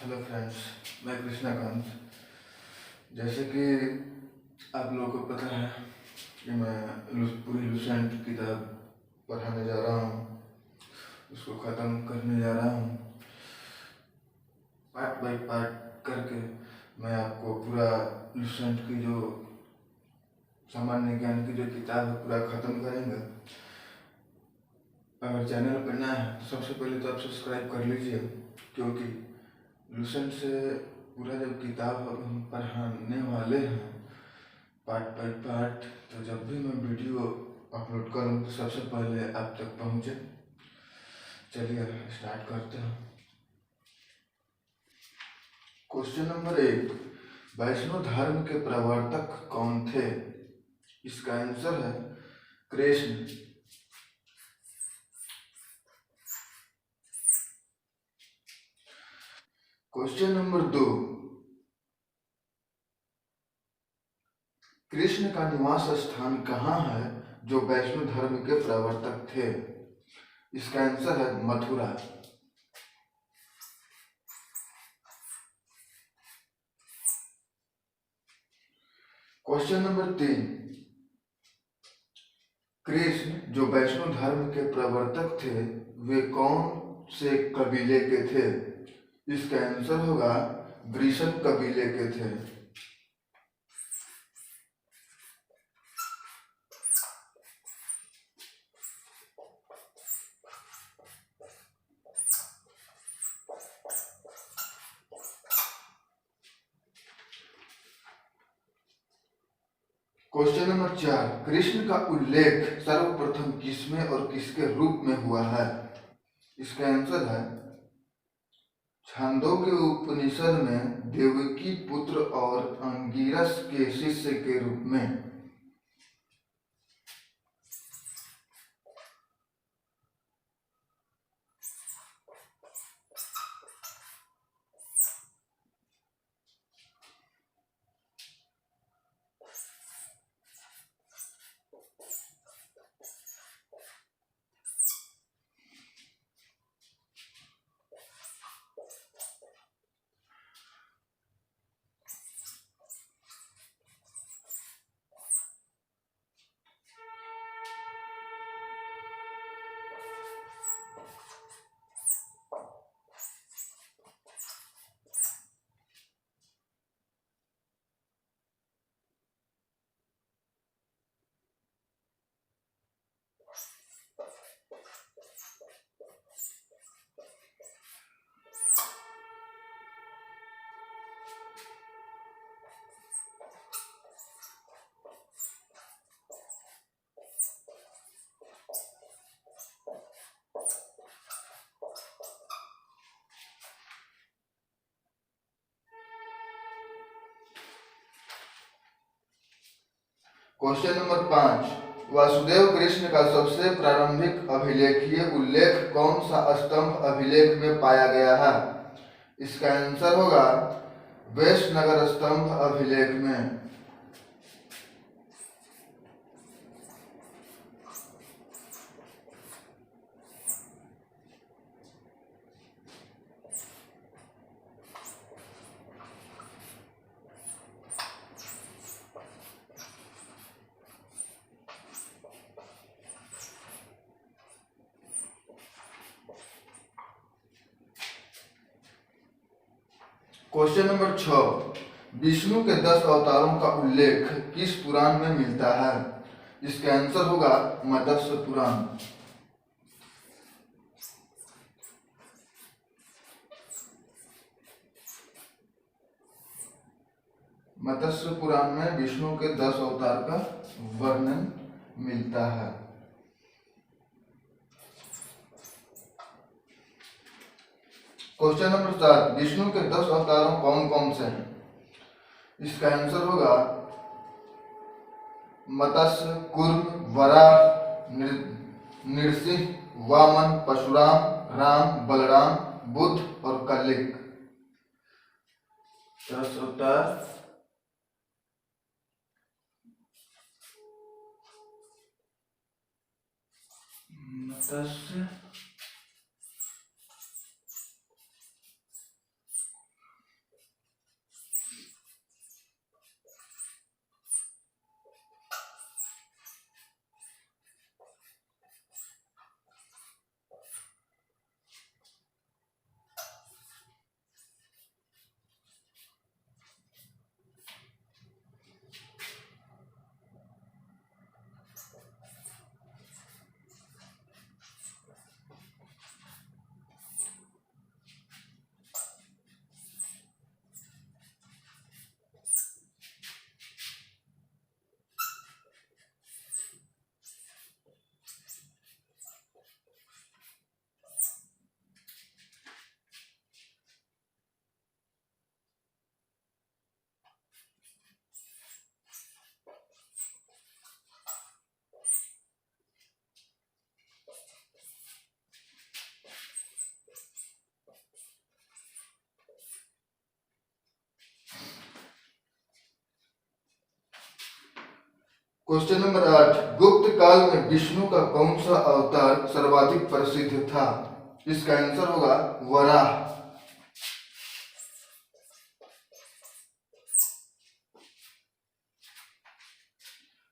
Hello friends, मैं कृष्णाकांत। जैसे कि आप लोगों को पता है कि मैं पूरी लूसेंट किताब पढ़ाने जा रहा हूँ, उसको ख़त्म करने जा रहा हूँ। पार्ट बाय पार्ट करके मैं आपको पूरा लूसेंट की जो सामान्य ज्ञान की जो किताब है पूरा ख़त्म करेंगे। अगर चैनल पर नया है तो सबसे पहले तो आप सब्सक्राइब कर लीजिए, क्योंकि लूसेंट से पूरा जब किताब हम पढ़ाने वाले हैं पार्ट बाय पार्ट, तो जब भी मैं वीडियो अपलोड करूँ तो सबसे पहले आप तक पहुँचे। चलिए स्टार्ट करते हैं। क्वेश्चन नंबर 1, वैष्णव धर्म के प्रवर्तक कौन थे? इसका आंसर है कृष्ण। क्वेश्चन नंबर 2, कृष्ण का निवास स्थान कहाँ है जो वैष्णव धर्म के प्रवर्तक थे? इसका आंसर है मथुरा। क्वेश्चन नंबर 3, कृष्ण जो वैष्णव धर्म के प्रवर्तक थे वे कौन से कबीले के थे? इसका आंसर होगा वृषभ कबीले के थे। क्वेश्चन नंबर 4, कृष्ण का उल्लेख सर्वप्रथम किसमें और किसके रूप में हुआ है? इसका आंसर है छांदोग्य उपनिषद में देवकी पुत्र और अंगिरस के शिष्य के रूप में। क्वेश्चन नंबर 5, वासुदेव कृष्ण का सबसे प्रारंभिक अभिलेखीय उल्लेख कौन सा स्तंभ अभिलेख में पाया गया है? इसका आंसर होगा वैशनगर स्तंभ अभिलेख में। क्वेश्चन नंबर 6, विष्णु के 10 अवतारों का उल्लेख किस पुराण में मिलता है? इसका आंसर होगा मत्स्य पुराण। मत्स्य पुराण में विष्णु के 10 अवतार का वर्णन मिलता है। क्वेश्चन नंबर 7, विष्णु के 10 अवतारों कौन कौन से हैं? इसका आंसर होगा मत्स्य, कूर्म, वराह, नृसिंह, वामन, परशुराम, राम, बलराम, बुद्ध और कलिक। 10 अवतार मत्स्य, क्वेश्चन नंबर 8, गुप्त काल में विष्णु का कौन सा अवतार सर्वाधिक प्रसिद्ध था? इसका आंसर होगा वराह।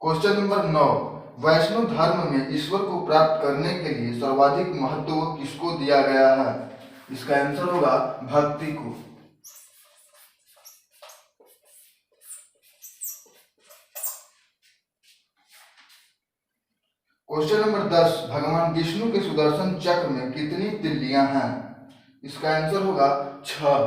क्वेश्चन नंबर 9, वैष्णव धर्म में ईश्वर को प्राप्त करने के लिए सर्वाधिक महत्व किसको दिया गया है? इसका आंसर होगा भक्ति को। क्वेश्चन नंबर 10, भगवान विष्णु के सुदर्शन चक्र में कितनी तिल्लियां हैं? इसका आंसर होगा 6।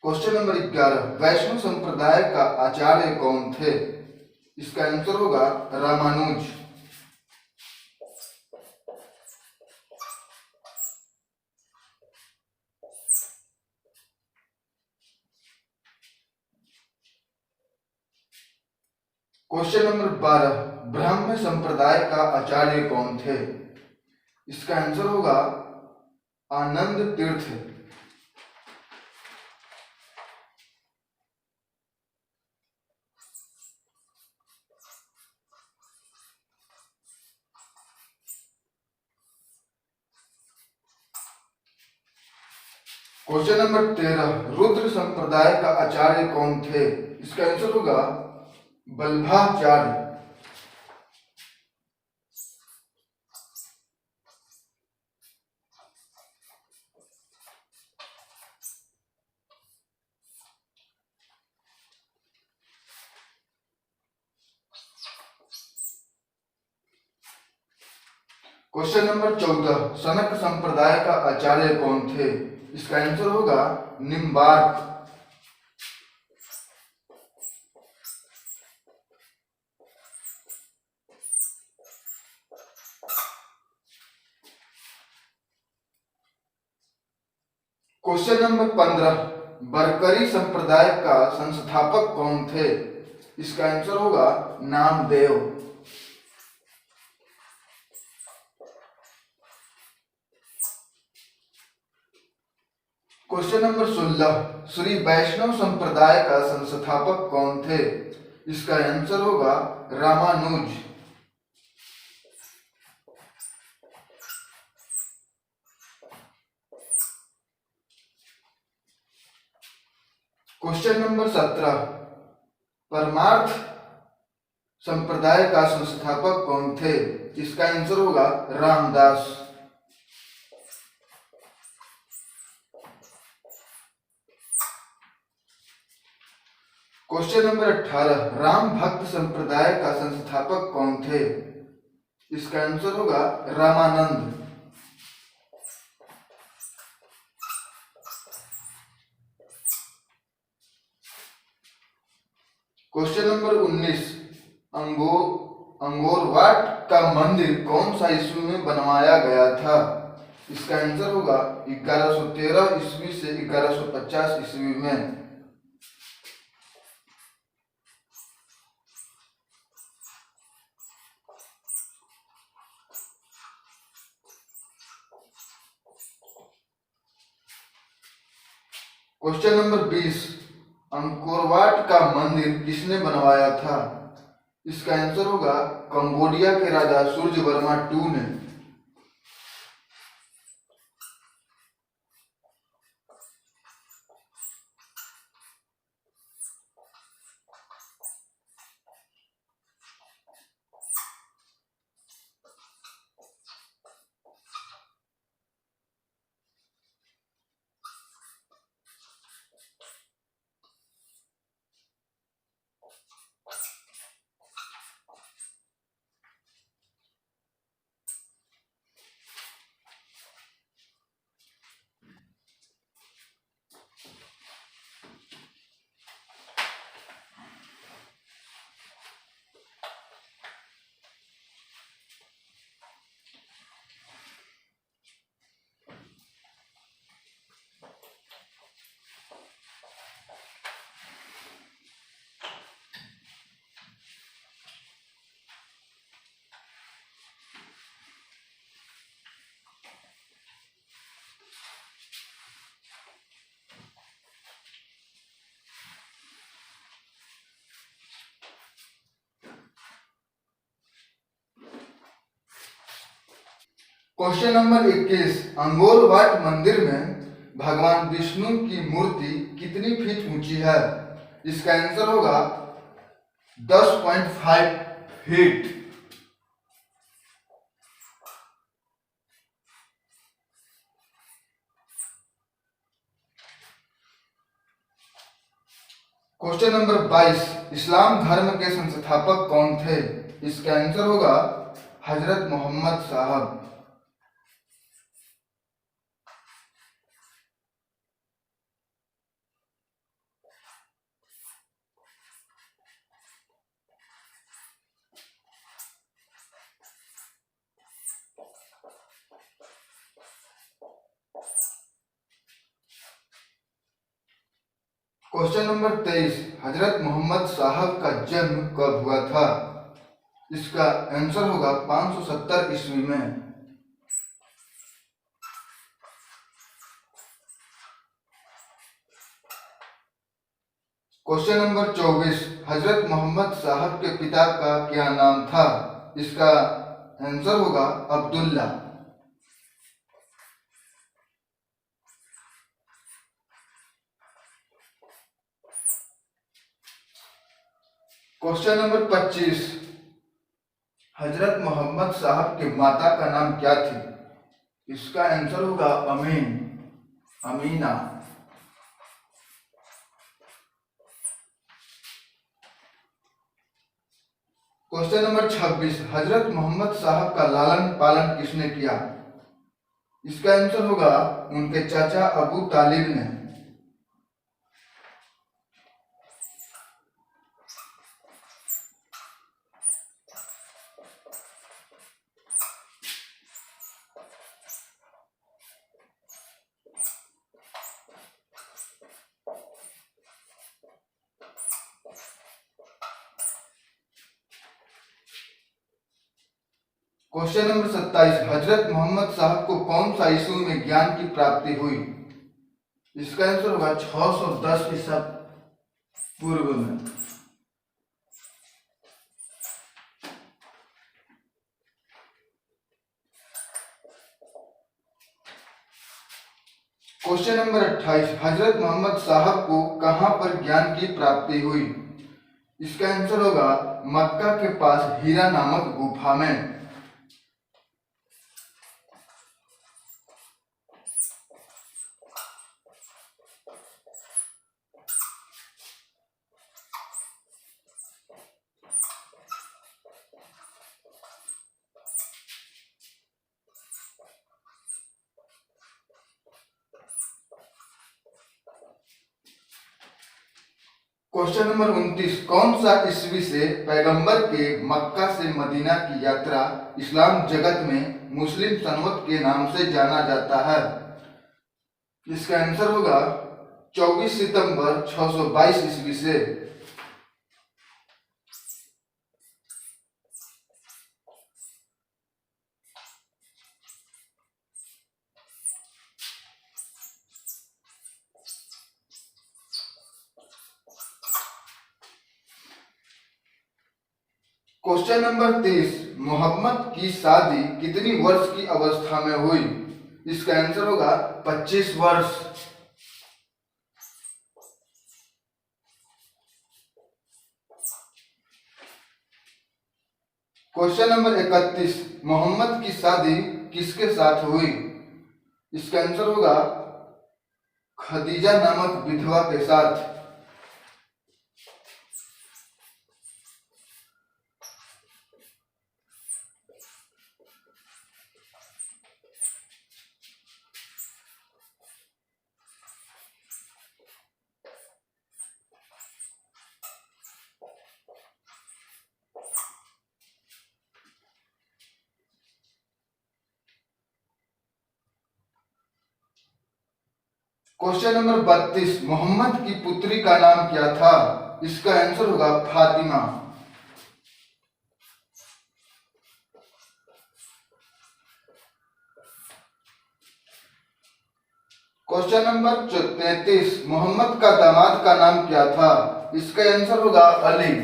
क्वेश्चन नंबर 11, वैष्णव संप्रदाय का आचार्य कौन थे? इसका आंसर होगा रामानुज। क्वेश्चन नंबर 12, ब्राह्म संप्रदाय का आचार्य कौन थे? इसका आंसर होगा आनंद तीर्थ। क्वेश्चन नंबर 13, रुद्र संप्रदाय का आचार्य कौन थे? इसका आंसर होगा वल्लभाचार्य। क्वेश्चन नंबर 14, सनक संप्रदाय का आचार्य कौन थे? इसका आंसर होगा निम्बार्क। क्वेश्चन नंबर 15, बरकरी संप्रदाय का संस्थापक कौन थे? इसका आंसर होगा नामदेव। क्वेश्चन नंबर 16, श्री वैष्णव संप्रदाय का संस्थापक कौन थे? इसका आंसर होगा रामानुज। क्वेश्चन नंबर 17, परमार्थ संप्रदाय का संस्थापक कौन थे? इसका आंसर होगा रामदास। क्वेश्चन नंबर 18, राम भक्त संप्रदाय का संस्थापक कौन थे? इसका आंसर होगा रामानंद। क्वेश्चन नंबर 19, अंगोरवाट का मंदिर कौन सा ईस्वी में बनवाया गया था? इसका आंसर होगा 1113 ईस्वी से 1150 ईस्वी में। क्वेश्चन नंबर 20, अंकोरवाट का मंदिर किसने बनवाया था? इसका आंसर होगा कंबोडिया के राजा सूर्यवर्मा II ने। क्वेश्चन नंबर 21, अंगोरवाट मंदिर में भगवान विष्णु की मूर्ति कितनी फीट ऊंची है? इसका आंसर होगा 10.5 फीट। क्वेश्चन नंबर 22, इस्लाम धर्म के संस्थापक कौन थे? इसका आंसर होगा हजरत मोहम्मद साहब। क्वेश्चन नंबर 23, हजरत मोहम्मद साहब का जन्म कब हुआ था? इसका आंसर होगा 570 ईस्वी में। क्वेश्चन नंबर 24, हजरत मोहम्मद साहब के पिता का क्या नाम था? इसका आंसर होगा अब्दुल्ला। क्वेश्चन नंबर 25, हजरत मोहम्मद साहब के माता का नाम क्या थी? इसका आंसर होगा अमीना। क्वेश्चन नंबर 26, हजरत मोहम्मद साहब का लालन पालन किसने किया? इसका आंसर होगा उनके चाचा अबू तालिब ने। क्वेश्चन नंबर 27, हजरत मोहम्मद साहब को कौन सा ईस्वी में ज्ञान की प्राप्ति हुई? इसका आंसर होगा 610 ईसा पूर्व में। क्वेश्चन नंबर 28, हजरत मोहम्मद साहब को कहां पर ज्ञान की प्राप्ति हुई? इसका आंसर होगा मक्का के पास हीरा नामक गुफा में। क्वेश्चन नंबर 29, कौन सा ईस्वी से पैगंबर के मक्का से मदीना की यात्रा इस्लाम जगत में मुस्लिम संवत के नाम से जाना जाता है? इसका आंसर होगा 24 सितंबर 622 ईस्वी से। क्वेश्चन नंबर 30, मोहम्मद की शादी कितनी वर्ष की अवस्था में हुई? इसका आंसर होगा 25 वर्ष। क्वेश्चन नंबर 31, मोहम्मद की शादी किसके साथ हुई? इसका आंसर होगा खदीजा नामक विधवा के साथ। क्वेश्चन नंबर 32, मोहम्मद की पुत्री का नाम क्या था? इसका आंसर होगा फातिमा। क्वेश्चन नंबर 33, मोहम्मद का दामाद का नाम क्या था? इसका आंसर होगा अली।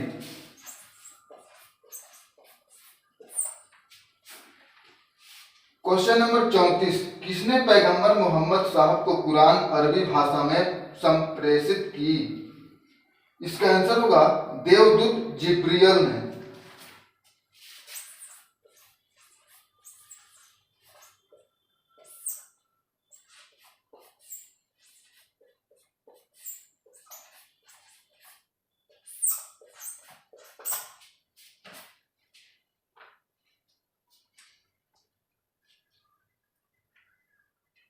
क्वेश्चन नंबर 34, किसने पैगंबर मोहम्मद साहब को कुरान अरबी भाषा में संप्रेषित की? इसका आंसर होगा देवदूत जिब्रियल ने।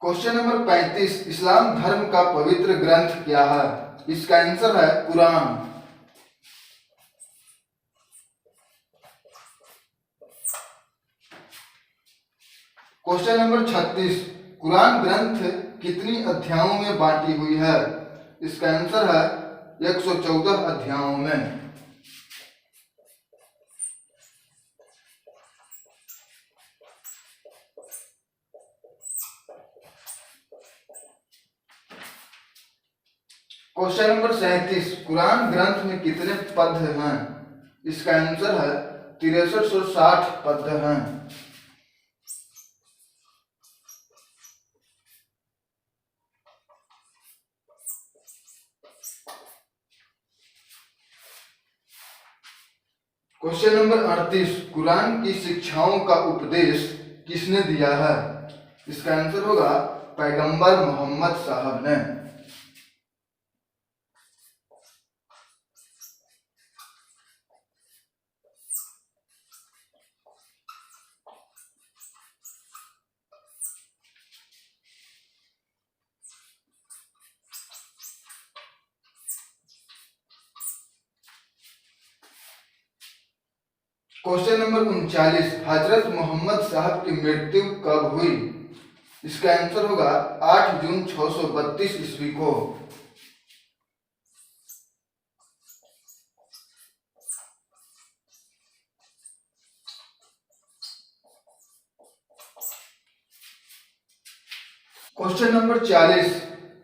क्वेश्चन नंबर 35, इस्लाम धर्म का पवित्र ग्रंथ क्या है? इसका आंसर है कुरान। क्वेश्चन नंबर 36, कुरान ग्रंथ कितनी अध्यायों में बांटी हुई है? इसका आंसर है 114 अध्यायों में। क्वेश्चन नंबर 37, कुरान ग्रंथ में कितने पद हैं? इसका आंसर है 6360 पद हैं। क्वेश्चन नंबर 38, कुरान की शिक्षाओं का उपदेश किसने दिया है? इसका आंसर होगा पैगंबर मोहम्मद साहब ने। क्वेश्चन नंबर 39, हजरत मोहम्मद साहब की मृत्यु कब हुई? इसका आंसर होगा 8 जून 632 ईस्वी को। क्वेश्चन नंबर 40,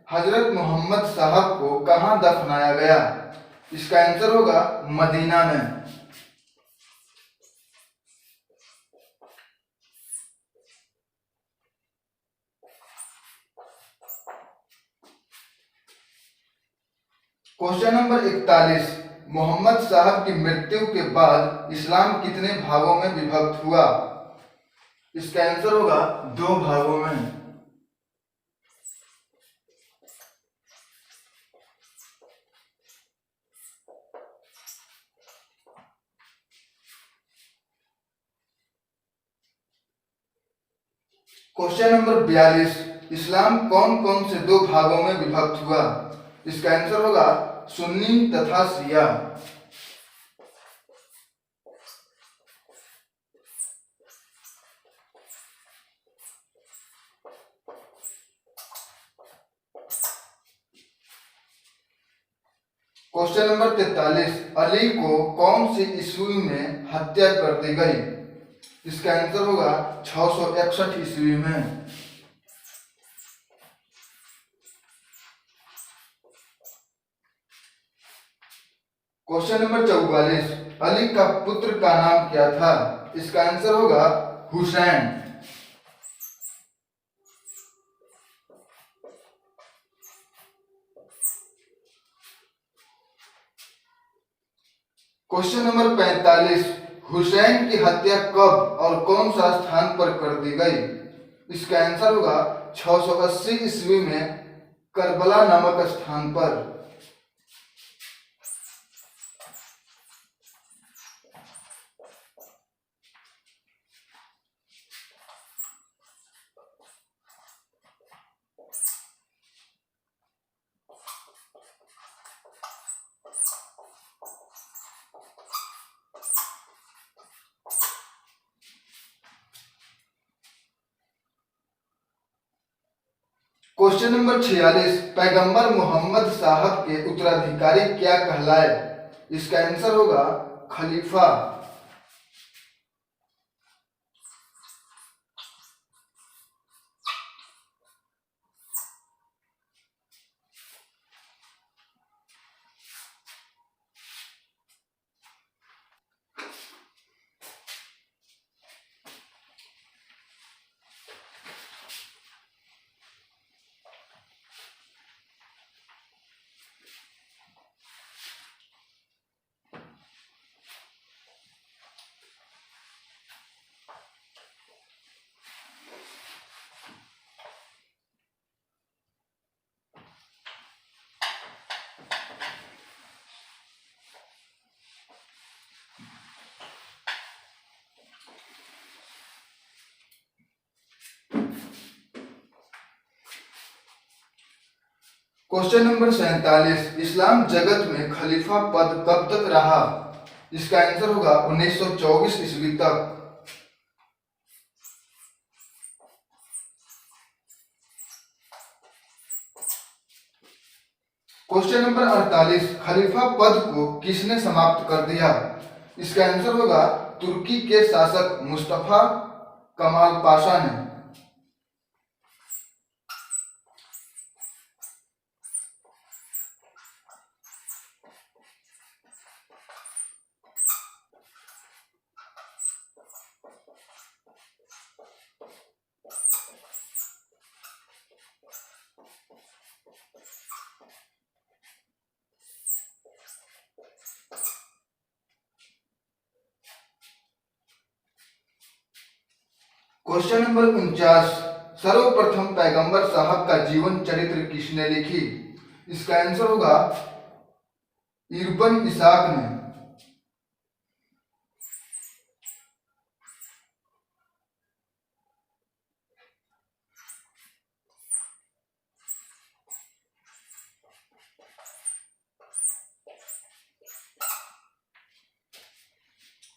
हजरत मोहम्मद साहब को कहां दफनाया गया? इसका आंसर होगा मदीना में। क्वेश्चन नंबर 41, मोहम्मद साहब की मृत्यु के बाद इस्लाम कितने भागों में विभक्त हुआ? इसका आंसर होगा 2 भागों में। क्वेश्चन नंबर 42, इस्लाम कौन कौन से 2 भागों में विभक्त हुआ? इसका आंसर होगा सुन्नी तथा शिया। क्वेश्चन नंबर 43, अली को कौन सी ईस्वी में हत्या कर दी गई? इसका आंसर होगा 661 ईस्वी में। क्वेश्चन नंबर 44, अली का पुत्र का नाम क्या था? इसका आंसर होगा हुसैन। क्वेश्चन नंबर 45, हुसैन की हत्या कब और कौन सा स्थान पर कर दी गई? इसका आंसर होगा 680 ईस्वी में करबला नामक स्थान पर। क्वेश्चन नंबर 46, पैगंबर मोहम्मद साहब के उत्तराधिकारी क्या कहलाए? इसका आंसर होगा खलीफा। क्वेश्चन नंबर 47, इस्लाम जगत में खलीफा पद कब तक रहा? इसका आंसर होगा 1924 ईस्वी तक। क्वेश्चन नंबर 48, खलीफा पद को किसने समाप्त कर दिया? इसका आंसर होगा तुर्की के शासक मुस्तफा कमाल पाशा ने। क्वेश्चन नंबर 49, सर्वप्रथम पैगंबर साहब का जीवन चरित्र किसने लिखी? इसका आंसर होगा इब्न इसाक ने।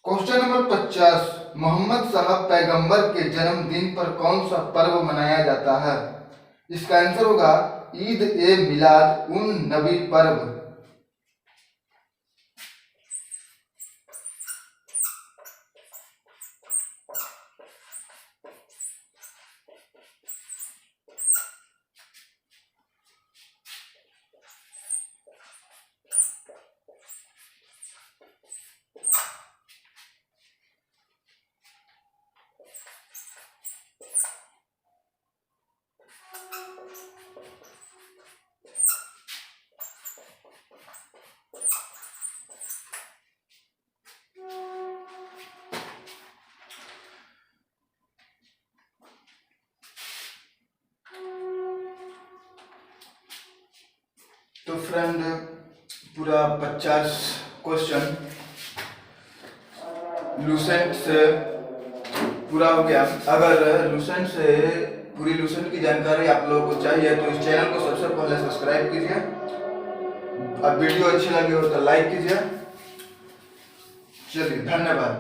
क्वेश्चन नंबर 50, मोहम्मद साहब पैगंबर के जन्मदिन पर कौन सा पर्व मनाया जाता है? इसका आंसर होगा ईद ए मिलाद उन नबी पर्व। तो फ्रेंड पूरा 50 क्वेश्चन लूसेंट से पूरा हो गया। अगर लूसेंट से पूरी लूसेंट की जानकारी आप लोगों को चाहिए तो इस चैनल को सबसे पहले सब्सक्राइब कीजिए। अब वीडियो अच्छी लगी हो तो लाइक कीजिए। चलिए, धन्यवाद।